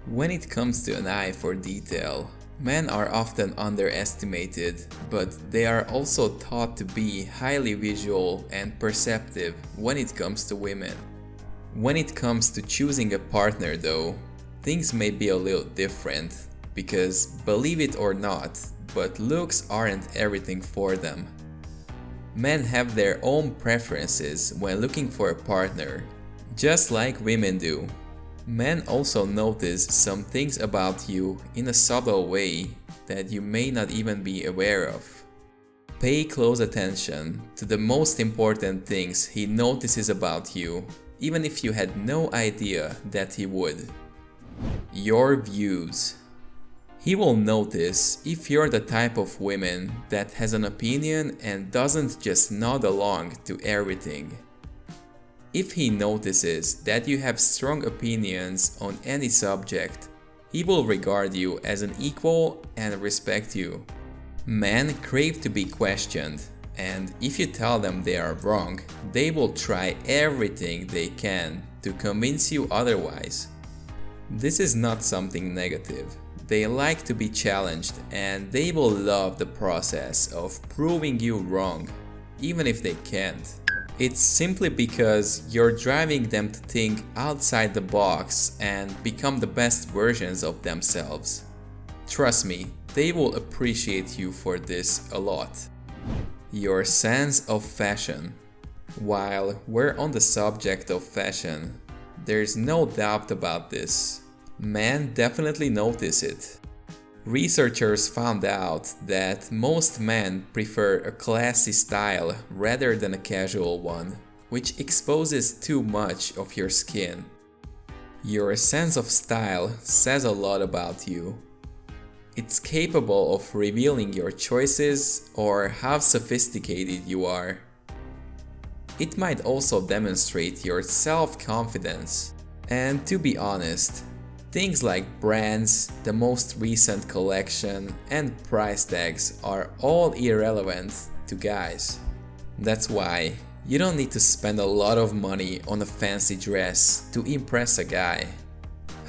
When it comes to an eye for detail, men are often underestimated, but they are also thought to be highly visual and perceptive when it comes to women. When it comes to choosing a partner though, things may be a little different, because believe it or not, but looks aren't everything for them. Men have their own preferences when looking for a partner, just like women do. Men also notice some things about you in a subtle way that you may not even be aware of. Pay close attention to the most important things he notices about you, even if you had no idea that he would. Your views. He will notice if you're the type of woman that has an opinion and doesn't just nod along to everything. If he notices that you have strong opinions on any subject, he will regard you as an equal and respect you. Men crave to be questioned, and if you tell them they are wrong, they will try everything they can to convince you otherwise. This is not something negative. They like to be challenged, and they will love the process of proving you wrong, even if they can't. It's simply because you're driving them to think outside the box and become the best versions of themselves. Trust me, they will appreciate you for this a lot. Your sense of fashion. While we're on the subject of fashion, there's no doubt about this. Men definitely notice it. Researchers found out that most men prefer a classy style rather than a casual one, which exposes too much of your skin. Your sense of style says a lot about you. It's capable of revealing your choices or how sophisticated you are. It might also demonstrate your self-confidence. And to be honest, things like brands, the most recent collection, and price tags are all irrelevant to guys. That's why you don't need to spend a lot of money on a fancy dress to impress a guy.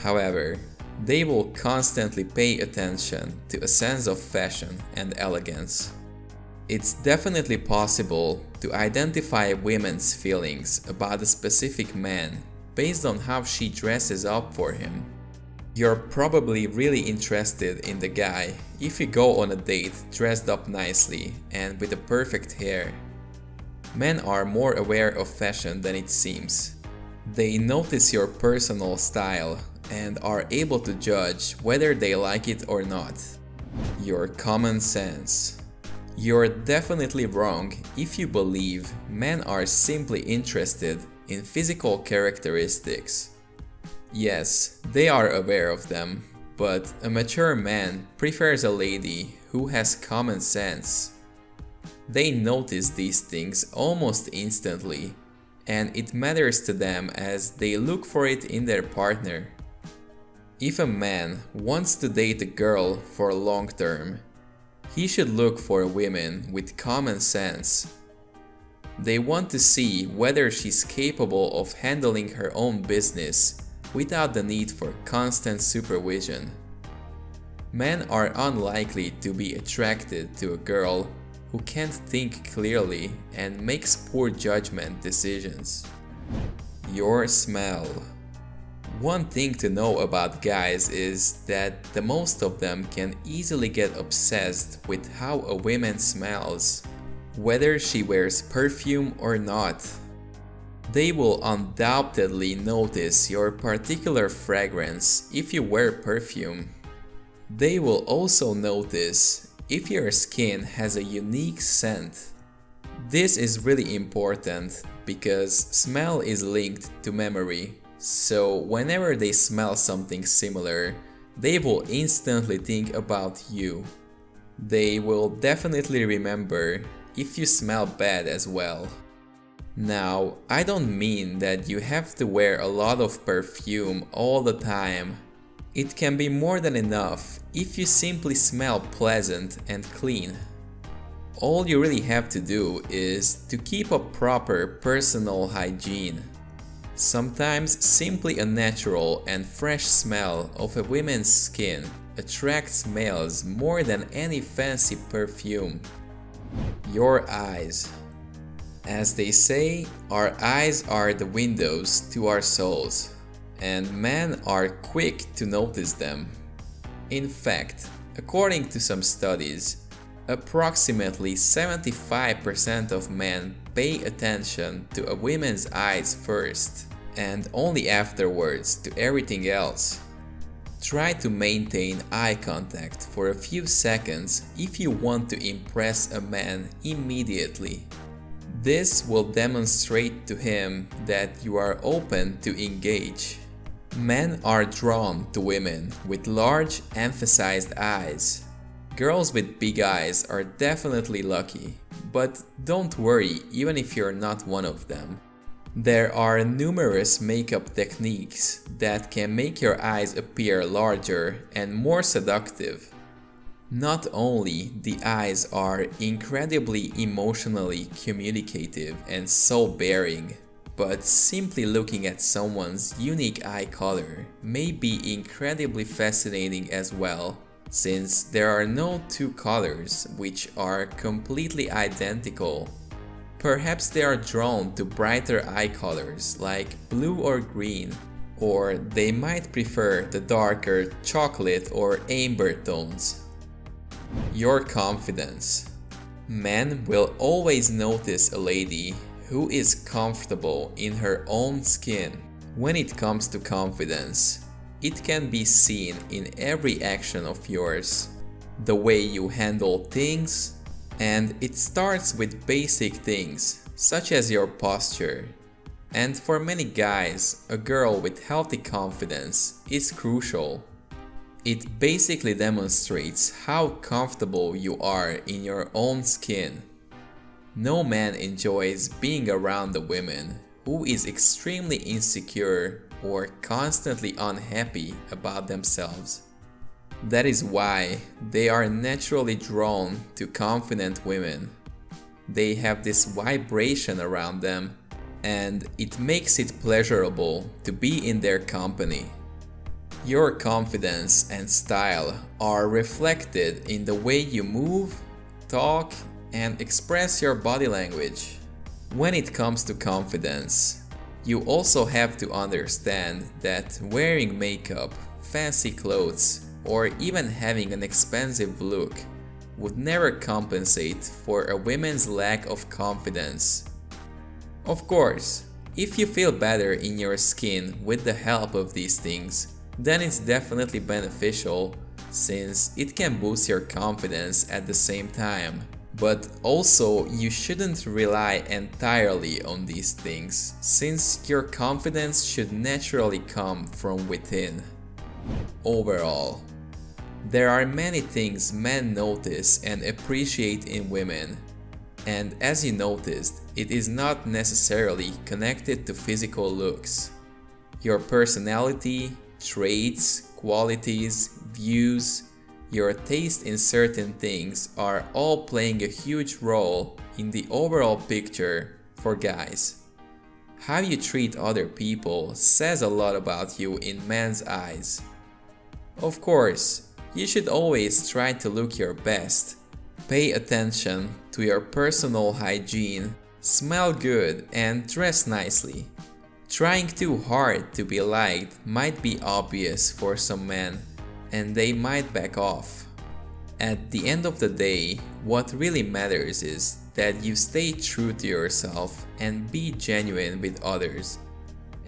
However, they will constantly pay attention to a sense of fashion and elegance. It's definitely possible to identify women's feelings about a specific man based on how she dresses up for him. You're probably really interested in the guy if you go on a date dressed up nicely and with the perfect hair. Men are more aware of fashion than it seems. They notice your personal style and are able to judge whether they like it or not. Your common sense. You're definitely wrong if you believe men are simply interested in physical characteristics. Yes, they are aware of them, but a mature man prefers a lady who has common sense. They notice these things almost instantly, and it matters to them as they look for it in their partner. If a man wants to date a girl for long term, he should look for women with common sense. They want to see whether she's capable of handling her own business without the need for constant supervision. Men are unlikely to be attracted to a girl who can't think clearly and makes poor judgment decisions. Your smell. One thing to know about guys is that the most of them can easily get obsessed with how a woman smells, whether she wears perfume or not. They will undoubtedly notice your particular fragrance if you wear perfume. They will also notice if your skin has a unique scent. This is really important because smell is linked to memory, so whenever they smell something similar, they will instantly think about you. They will definitely remember if you smell bad as well. Now, I don't mean that you have to wear a lot of perfume all the time. It can be more than enough if you simply smell pleasant and clean. All you really have to do is to keep a proper personal hygiene. Sometimes simply a natural and fresh smell of a woman's skin attracts males more than any fancy perfume. Your eyes. As they say, our eyes are the windows to our souls, and men are quick to notice them. In fact, according to some studies, approximately 75% of men pay attention to a woman's eyes first, and only afterwards to everything else. Try to maintain eye contact for a few seconds if you want to impress a man immediately. This will demonstrate to him that you are open to engage. Men are drawn to women with large, emphasized eyes. Girls with big eyes are definitely lucky, but don't worry even if you're not one of them. There are numerous makeup techniques that can make your eyes appear larger and more seductive. Not only the eyes are incredibly emotionally communicative and so bearing, but simply looking at someone's unique eye color may be incredibly fascinating as well, since there are no two colors which are completely identical. Perhaps they are drawn to brighter eye colors like blue or green, or they might prefer the darker chocolate or amber tones. Your confidence. Men will always notice a lady who is comfortable in her own skin. When it comes to confidence, it can be seen in every action of yours. The way you handle things, and it starts with basic things such as your posture. And for many guys, a girl with healthy confidence is crucial. It basically demonstrates how comfortable you are in your own skin. No man enjoys being around a woman who is extremely insecure or constantly unhappy about themselves. That is why they are naturally drawn to confident women. They have this vibration around them, and it makes it pleasurable to be in their company. Your confidence and style are reflected in the way you move, talk, and express your body language. When it comes to confidence, you also have to understand that wearing makeup, fancy clothes, or even having an expensive look would never compensate for a woman's lack of confidence. Of course, if you feel better in your skin with the help of these things, then it's definitely beneficial since it can boost your confidence at the same time. But also, you shouldn't rely entirely on these things since your confidence should naturally come from within. Overall, there are many things men notice and appreciate in women, and as you noticed, it is not necessarily connected to physical looks. Your personality, traits, qualities, views, your taste in certain things are all playing a huge role in the overall picture for guys. How you treat other people says a lot about you in men's eyes. Of course, you should always try to look your best. Pay attention to your personal hygiene, smell good, and dress nicely. Trying too hard to be liked might be obvious for some men, and they might back off. At the end of the day, what really matters is that you stay true to yourself and be genuine with others.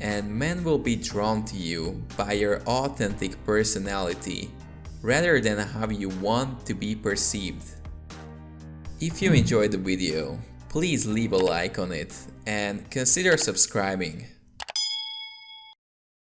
And men will be drawn to you by your authentic personality rather than how you want to be perceived. If you enjoyed the video, please leave a like on it and consider subscribing.